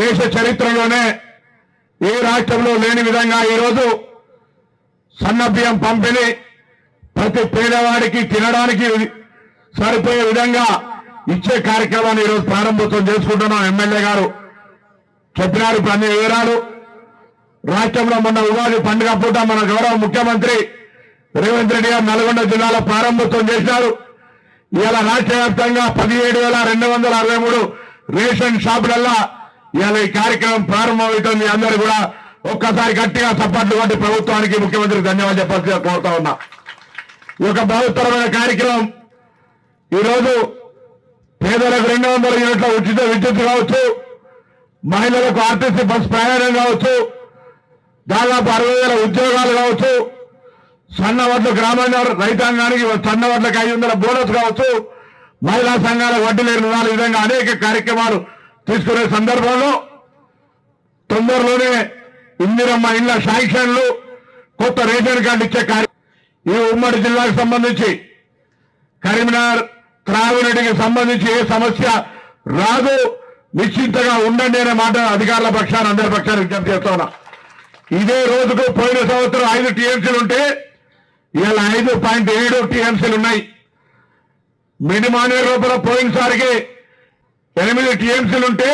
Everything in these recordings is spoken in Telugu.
దేశ చరిత్రలోనే ఏ రాష్ట్రంలో లేని విధంగా ఈరోజు సన్న బియ్యం పంపిణీ ప్రతి పేదవాడికి తినడానికి సరిపోయే విధంగా ఇచ్చే కార్యక్రమాన్ని ఈరోజు ప్రారంభోత్సవం చేసుకుంటున్నాం. ఎమ్మెల్యే గారు చెప్పినారు అన్ని వివరాలు. రాష్ట్రంలో మొన్న ఉగాది పండుగ పూట మన గౌరవ ముఖ్యమంత్రి రేవంత్ రెడ్డి గారు నల్గొండ జిల్లాలో ప్రారంభోత్సవం చేశారు. ఇవాళ రాష్ట్ర వ్యాప్తంగా 17,263 రేషన్ షాపులల్లో ఇవాళ ఈ కార్యక్రమం ప్రారంభమవుతుంది. అందరూ కూడా ఒక్కసారి గట్టిగా చప్పట్లు కొట్టి ప్రభుత్వానికి ముఖ్యమంత్రికి ధన్యవాదాలు చెప్పాల్సిగా కోరుతా ఉన్నా. ఈ యొక్క బహుత్తరమైన కార్యక్రమం ఈరోజు పేదలకు 200 యూనిట్ల ఉచిత విద్యుత్ కావచ్చు, మహిళలకు ఆర్టీసీ బస్ ప్రయాణం కావచ్చు, దాదాపు 60,000 ఉద్యోగాలు కావచ్చు, సన్న వడ్ల గ్రామీణ రైతాంగానికి సన్న వడ్లకు 500 బోనస్ కావచ్చు, మహిళా సంఘాలకు వడ్డీ లేని రుణాలు, ఈ విధంగా అనేక కార్యక్రమాలు తీసుకునే సందర్భంలో తొందరలోనే ఇందిరమ్మ ఇళ్ల శాంక్షన్లు, కొత్త రేషన్ కార్డు ఇచ్చే ఈ ఉమ్మడి జిల్లాకు సంబంధించి కరీంనగర్ త్రాగునీటికి సంబంధించి ఏ సమస్య రాదు, నిశ్చింతగా ఉండండి అనే మాట అధికారుల పక్షాన అందరి పక్షాన విజ్ఞప్తి చేస్తా ఉన్నా. ఇదే రోజుకు పోయిన సంవత్సరం 5 టీఎంసీలు ఉంటే ఇవాళ 5.7 టీఎంసీలు ఉన్నాయి. మినిమానే రూపంలో పోయినసారికి 8 టీఎంసీలు ఉంటే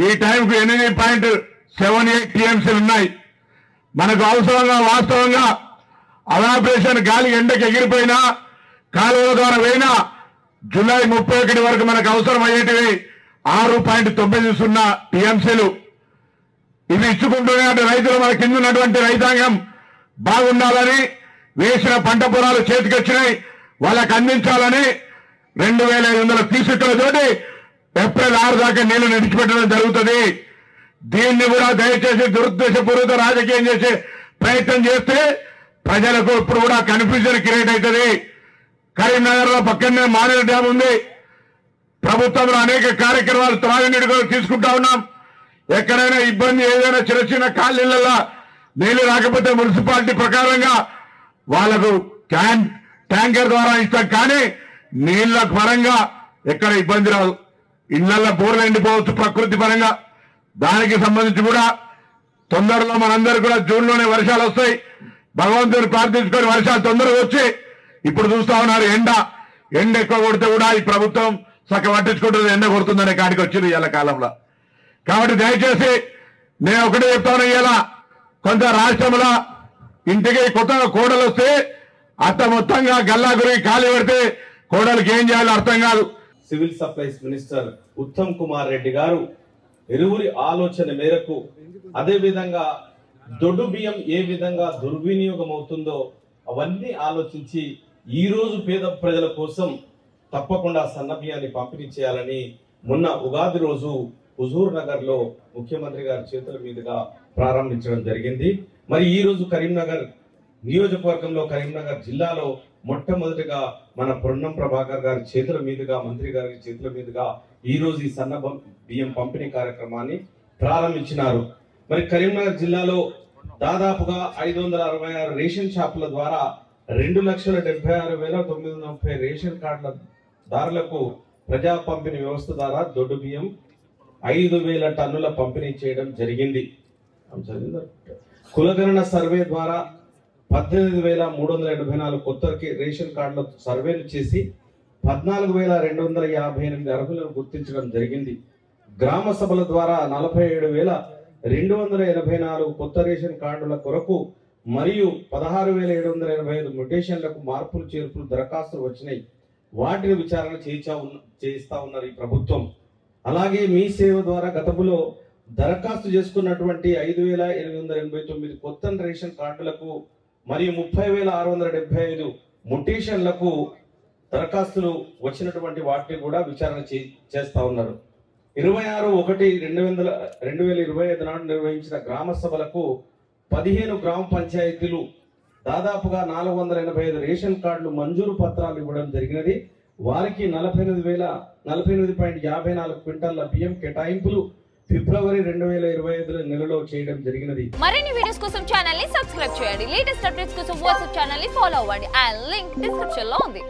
ఈ టైంకు 8.78 టీఎంసీలు ఉన్నాయి. మనకు అవసరంగా వాస్తవంగా అవాపరేషన్ గాలి ఎండకి ఎగిరిపోయినా కాలువల ద్వారా పోయినా జూలై 31 వరకు మనకు అవసరం అయ్యేటివి 6.90 టీఎంసీలు. ఇవి ఇచ్చుకుంటూనే రైతులు మన కింద ఉన్నటువంటి రైతాంగం బాగుండాలని, వేసిన పంట పొలాలు చేతికొచ్చినాయి వాళ్ళకు అందించాలని 2,500 క్యూసెక్కులతోటి ఏప్రిల్ 6 దాకా నీళ్లు నిడిచిపెట్టడం జరుగుతుంది. దీన్ని కూడా దయచేసి దురుద్దేశపూర్వక రాజకీయం చేసే ప్రయత్నం చేస్తే ప్రజలకు ఇప్పుడు కూడా కన్ఫ్యూజన్ క్రియేట్ అవుతుంది. కరీంనగర్ లో పక్కనే మానేరు డ్యామ్ ఉంది. ప్రభుత్వంలో అనేక కార్యక్రమాలు త్రాగునీటి కూడా తీసుకుంటా ఉన్నాం. ఎక్కడైనా ఇబ్బంది ఏదైనా చిన్న చిన్న కాలనీలలో నీళ్లు రాకపోతే మున్సిపాలిటీ ప్రకారంగా వాళ్లకు ట్యాంకర్ ద్వారా ఇస్తాం. కానీ నీళ్ల పరంగా ఎక్కడ ఇబ్బంది రాదు. ఇళ్లలో బోర్లు ఎండిపోవచ్చు ప్రకృతి పరంగా. దానికి సంబంధించి కూడా తొందరలో మనందరూ కూడా జూన్లోనే వర్షాలు వస్తాయి. భగవంతుని ప్రార్థించుకొని వర్షాలు తొందరగా వచ్చి ఇప్పుడు చూస్తా ఉన్నారు ఎండ ఎక్కువ కొడితే కూడా ఈ ప్రభుత్వం చక్క పట్టించుకుంటుంది, ఎండ కొడుతుందనే కాడికి వచ్చింది ఇవాళ కాలంలో. కాబట్టి దయచేసి నేను ఒకటే చెప్తాను, ఇవాళ కొంత రాష్ట్రంలో ఇంటికి కొత్తగా కోడలు వస్తే అత్త మొత్తంగా గల్లా గురి ఖాళీ పెడితే కోడలికి ఏం చేయాలో అర్థం కాదు. Civil supplies minister Uttam Kumar Reddy గారు ఎరువురి ఆలోచన మేరకు అదే విధంగా దొడ్డు బియ్యం ఏ విధంగా దుర్వినియోగం అవుతుందో అవన్నీ ఆలోచించి ఈ రోజు పేద ప్రజల కోసం తప్పకుండా సన్న బియ్యాన్ని పంపిణీ చేయాలని మొన్న ఉగాది రోజు హుజూర్ నగర్ లో ముఖ్యమంత్రి గారి చేతుల మీదుగా ప్రారంభించడం జరిగింది. మరి ఈ రోజు కరీంనగర్ నియోజకవర్గంలో కరీంనగర్ జిల్లాలో మొట్టమొదటిగా మన పొన్నం ప్రభాకర్ గారి చేతుల మీదుగా, మంత్రి గారి చేతుల మీదుగా ఈ రోజు ఈ సన్న బియ్యం పంపిణీ కార్యక్రమాన్ని ప్రారంభించినారు. మరి కరీంనగర్ జిల్లాలో దాదాపుగా 566 రేషన్ షాపుల ద్వారా 2,76,930 రేషన్ కార్డుల దారులకు ప్రజా పంపిణీ వ్యవస్థ ద్వారా దొడ్డు బియ్యం 5,000 టన్నుల పంపిణీ చేయడం జరిగింది. కులగణన సర్వే ద్వారా 18,384 కొత్త రేషన్ కార్డుల సర్వేలు చేసి 14,258 అర్హులను గుర్తించడం జరిగింది. గ్రామ సభల ద్వారా 47,284 కొత్త రేషన్ కార్డుల కొరకు మరియు 16,785 మ్యుటేషన్లకు మార్పులు చేర్పులు దరఖాస్తులు వచ్చినాయి. వాటిని విచారణ చేయిస్తా ఉన్నారు ఈ ప్రభుత్వం. అలాగే మీ సేవ ద్వారా గతంలో దరఖాస్తు చేసుకున్నటువంటి 5,889 కొత్త రేషన్ కార్డులకు మరియు 30,675 మ్యుటేషన్లకు దరఖాస్తులు వచ్చినటువంటి వాటిని కూడా విచారణ చేస్తా ఉన్నారు. 26/1/2025 నాడు నిర్వహించిన గ్రామ సభలకు 15 గ్రామ పంచాయతీలు దాదాపుగా 485 రేషన్ కార్డులు మంజూరు పత్రాలు ఇవ్వడం జరిగినది. వారికి 48,54 క్వింటాల బియ్యం కేటాయింపులు ఫిబ్రవరి 2025 నెలలో చేయడం జరిగినది. మరిన్ని వీడియోస్ కోసం ఛానల్ ని సబ్స్క్రైబ్ చేయండి. లేటెస్ట్ అప్డేట్స్ కోసం వాట్సాప్ ఛానల్ ని ఫాలో అవ్వండి. ఆ లింక్ డిస్క్రిప్షన్ లో ఉంది.